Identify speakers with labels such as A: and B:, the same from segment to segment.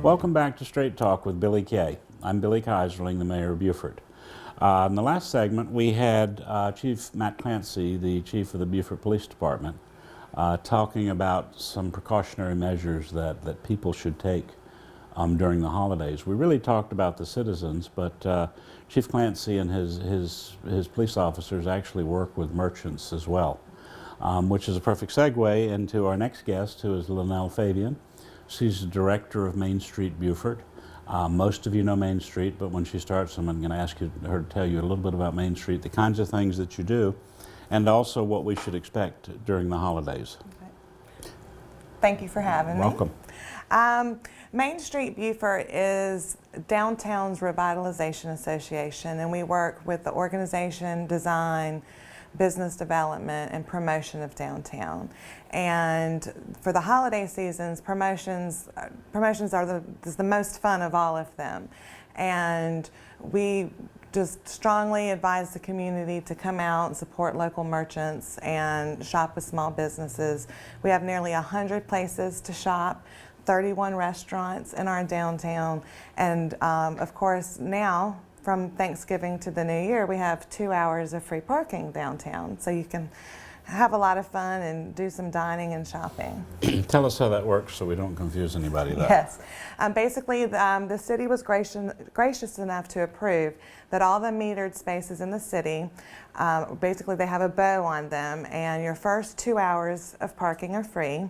A: Welcome back to Straight Talk with Billy Kay. I'm Billy Keyserling, the mayor of Beaufort. In the last segment, we had Chief Matt Clancy, the chief of the Beaufort Police Department, talking about some precautionary measures that people should take during the holidays. We really talked about the citizens, but Chief Clancy and his police officers actually work with merchants as well, which is a perfect segue into our next guest, who is Lanelle Fabian. She's the director of Main Street Beaufort. Most of you know Main Street, but when she starts, I'm going to ask her to tell you a little bit about Main Street, the kinds of things that you do, and also what we should expect during the holidays.
B: Okay. Thank you for having me.
A: Welcome.
B: Main Street Beaufort is Downtown's Revitalization Association, and we work with the organization, design, business development, and promotion of downtown. And for the holiday seasons, promotions are the most fun of all of them. And we just strongly advise the community to come out and support local merchants and shop with small businesses. We have nearly 100 places to shop, 31 restaurants in our downtown, and of course now, from Thanksgiving to the New Year, we have 2 hours of free parking downtown, so you can have a lot of fun and do some dining and shopping.
A: Tell us how that works so we don't confuse anybody there.
B: Yes. Basically, the city was gracious enough to approve that all the metered spaces in the city, basically they have a bow on them, and your first 2 hours of parking are free.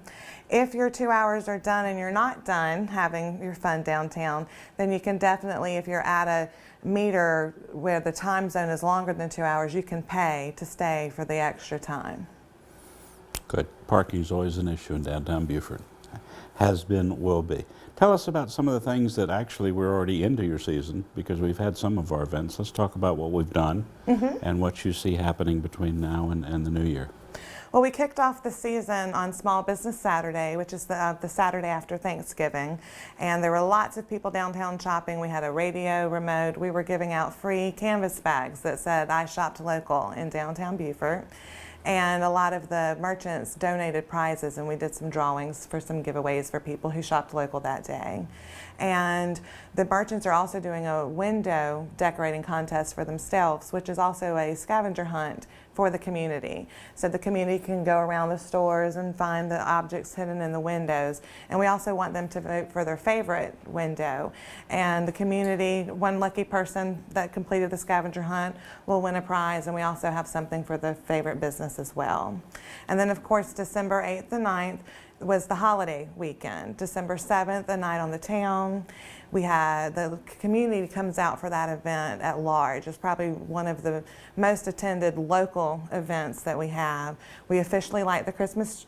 B: If your 2 hours are done and you're not done having your fun downtown, then you can definitely, if you're at a meter where the time zone is longer than 2 hours, you can pay to stay for the extra time.
A: Good. Parking is always an issue in downtown Beaufort. Has been, will be. Tell us about some of the things that actually we're already into your season, because we've had some of our events. Let's talk about what we've done and what you see happening between now and the new year.
B: Well, we kicked off the season on Small Business Saturday, which is the Saturday after Thanksgiving, and there were lots of people downtown shopping. We had a radio remote. We were giving out free canvas bags that said, "I shopped local" in downtown Beaufort. And a lot of the merchants donated prizes, and we did some drawings for some giveaways for people who shopped local that day. And the merchants are also doing a window decorating contest for themselves, which is also a scavenger hunt for the community. So the community can go around the stores and find the objects hidden in the windows. And we also want them to vote for their favorite window. And the community, one lucky person that completed the scavenger hunt will win a prize, and we also have something for the favorite business as well. And then of course, December 8th and 9th was the holiday weekend. December 7th, a night on the town. We had the community comes out for that event at large. It's probably one of the most attended local events that we have. We officially light the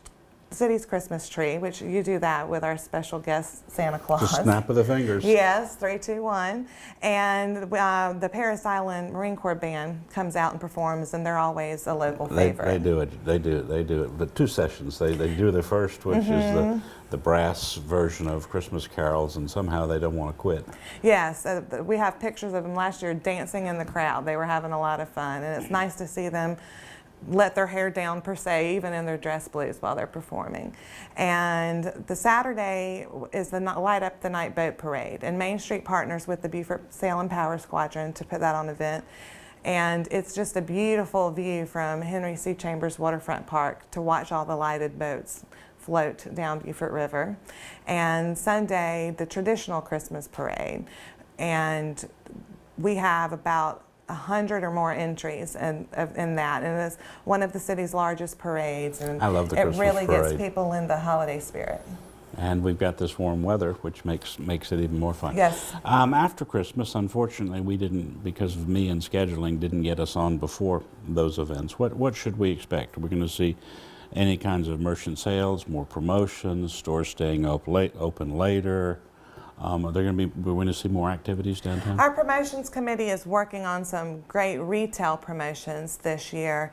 B: city's Christmas tree, which you do that with our special guest Santa Claus.
A: Just snap of the fingers.
B: Yes, 3, 2, 1. And the Paris Island Marine Corps Band comes out and performs, and they're always a local favorite.
A: They do it. But 2 sessions. They do the first, which is the brass version of Christmas carols, and somehow they don't want to quit.
B: Yes, we have pictures of them last year dancing in the crowd. They were having a lot of fun, and it's nice to see them let their hair down per se, even in their dress blues while they're performing. And the Saturday is the Light Up the Night Boat Parade, and Main Street partners with the Beaufort Sail and Power Squadron to put that on event. And it's just a beautiful view from Henry C. Chambers Waterfront Park to watch all the lighted boats float down Beaufort River. And Sunday, the traditional Christmas parade. And we have about 100 or more entries in that, and it's one of the city's largest parades, and
A: I love the Christmas
B: really
A: parade.
B: Gets people in the holiday spirit.
A: And we've got this warm weather, which makes it even more fun.
B: Yes.
A: After Christmas, unfortunately, we didn't, because of me and scheduling, didn't get us on before those events. What should we expect? We're going to see any kinds of merchant sales, more promotions, stores staying open later. We're going to see more activities downtown?
B: Our promotions committee is working on some great retail promotions this year.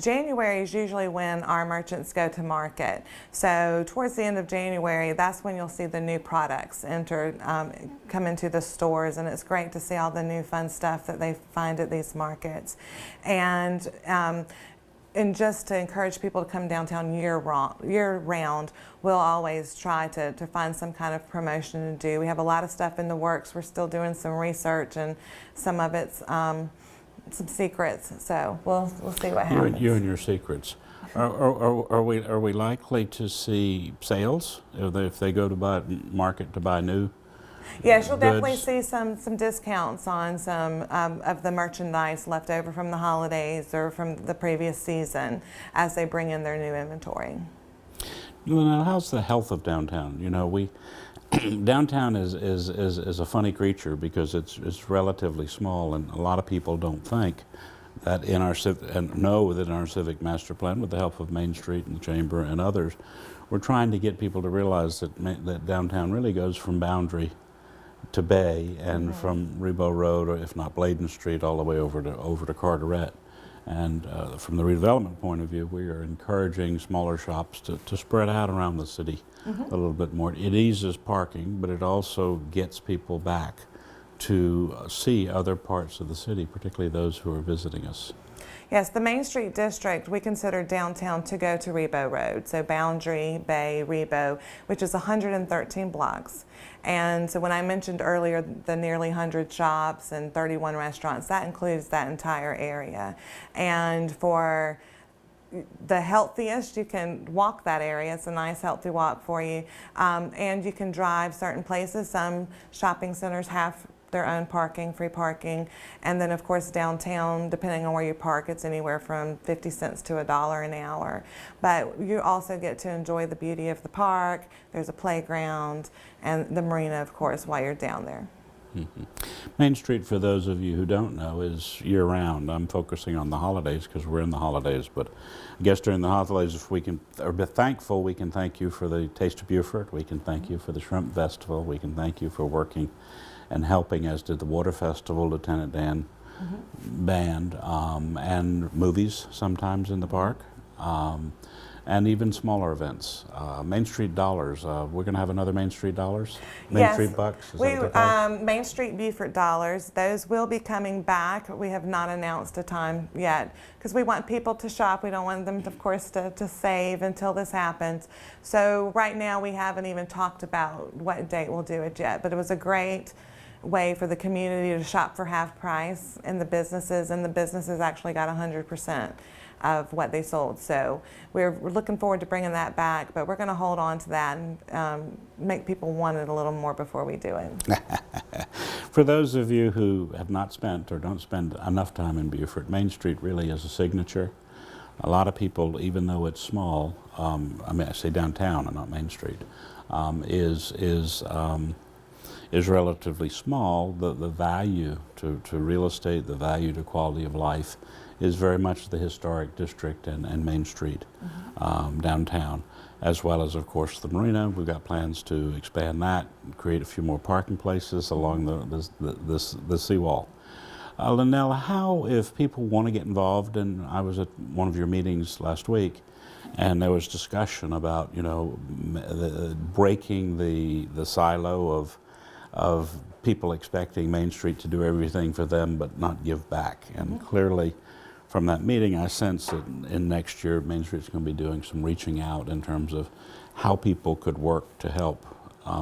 B: January is usually when our merchants go to market. So towards the end of January, that's when you'll see the new products come into the stores, and it's great to see all the new fun stuff that they find at these markets. And and just to encourage people to come downtown year round, we'll always try to find some kind of promotion to do. We have a lot of stuff in the works. We're still doing some research, and some of it's some secrets. So we'll see what happens.
A: You and your secrets. Are we likely to see sales if they go to market to buy new?
B: Yes, you'll definitely
A: goods?
B: see some discounts on some of the merchandise left over from the holidays or from the previous season as they bring in their new inventory.
A: Now, how's the health of downtown? You know, downtown is a funny creature because it's relatively small, and a lot of people don't think that know that in our civic master plan, with the help of Main Street and the Chamber and others, we're trying to get people to realize that downtown really goes from Boundary to Bay and from Rebo Road, or if not Bladen Street, all the way over to Carteret. And from the redevelopment point of view, we are encouraging smaller shops to spread out around the city a little bit more. It eases parking, but it also gets people back to see other parts of the city, particularly those who are visiting us.
B: Yes, the Main Street District, we consider downtown to go to Rebo Road, so Boundary, Bay, Rebo, which is 113 blocks. And so when I mentioned earlier the nearly 100 shops and 31 restaurants, that includes that entire area. And for the healthiest, you can walk that area. It's a nice, healthy walk for you. And you can drive certain places. Some shopping centers have their own parking, free parking. And then, of course, downtown, depending on where you park, it's anywhere from 50 cents to $1 an hour. But you also get to enjoy the beauty of the park. There's a playground and the marina, of course, while you're down there.
A: Main Street, for those of you who don't know, is year-round. I'm focusing on the holidays because we're in the holidays, but I guess during the holidays, if we can, or be thankful, we can thank you for the Taste of Beaufort, we can thank you for the Shrimp Festival, we can thank you for working and helping, as did the Water Festival, Lieutenant Dan Band, and movies sometimes in the park, and even smaller events. Main Street Dollars, we're going to have another Main Street Dollars? Main Street Bucks? Is that what they're called?
B: Main Street Beaufort Dollars, those will be coming back. We have not announced a time yet because we want people to shop. We don't want them, of course, to save until this happens. So right now we haven't even talked about what date we'll do it yet, but it was a great way for the community to shop for half price in the businesses, and the businesses actually got 100% of what they sold. So we're looking forward to bringing that back, but we're going to hold on to that and make people want it a little more before we do it.
A: For those of you who have not spent or don't spend enough time in Beaufort, Main Street really is a signature. A lot of people, even though it's small, I mean, I say downtown and not Main Street, is relatively small. The value to real estate, the value to quality of life is very much the historic district and Main Street downtown, as well as, of course, the marina. We've got plans to expand that, create a few more parking places along the seawall. Lanelle, how, if people want to get involved, and I was at one of your meetings last week, and there was discussion about, you know, breaking the silo of people expecting Main Street to do everything for them but not give back. And clearly from that meeting I sense that in next year Main Street's going to be doing some reaching out in terms of how people could work to help.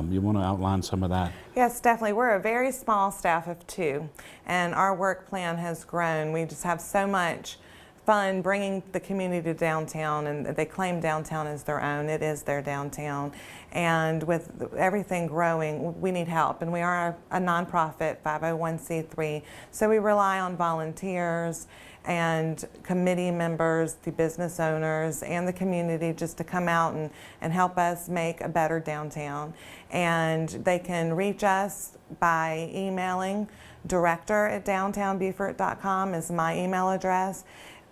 A: You want to outline some of that?
B: Yes, definitely. We're a very small staff of 2, and our work plan has grown. We just have so much fun bringing the community to downtown, and they claim downtown is their own. It is their downtown. And with everything growing, we need help. And we are a nonprofit, 501c3, so we rely on volunteers and committee members, the business owners, and the community just to come out and help us make a better downtown. And they can reach us by emailing. director@downtownbeaufort.com is my email address.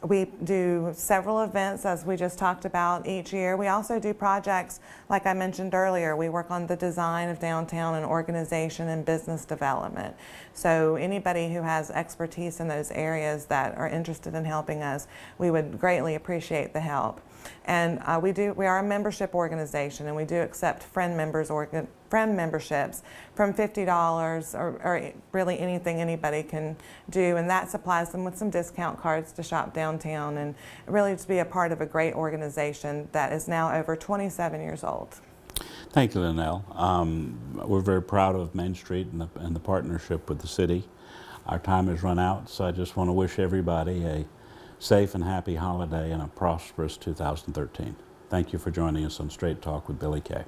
B: We do several events, as we just talked about, each year. We also do projects, like I mentioned earlier. We work on the design of downtown and organization and business development. So anybody who has expertise in those areas that are interested in helping us, we would greatly appreciate the help. And we are a membership organization, and we do accept friend memberships from $50 or really anything anybody can do, and that supplies them with some discount cards to shop downtown and really to be a part of a great organization that is now over 27 years old.
A: Thank you, Lanelle. We're very proud of Main Street and the partnership with the city. Our time has run out, so I just want to wish everybody a safe and happy holiday and a prosperous 2013. Thank you for joining us on Straight Talk with Billy Kay.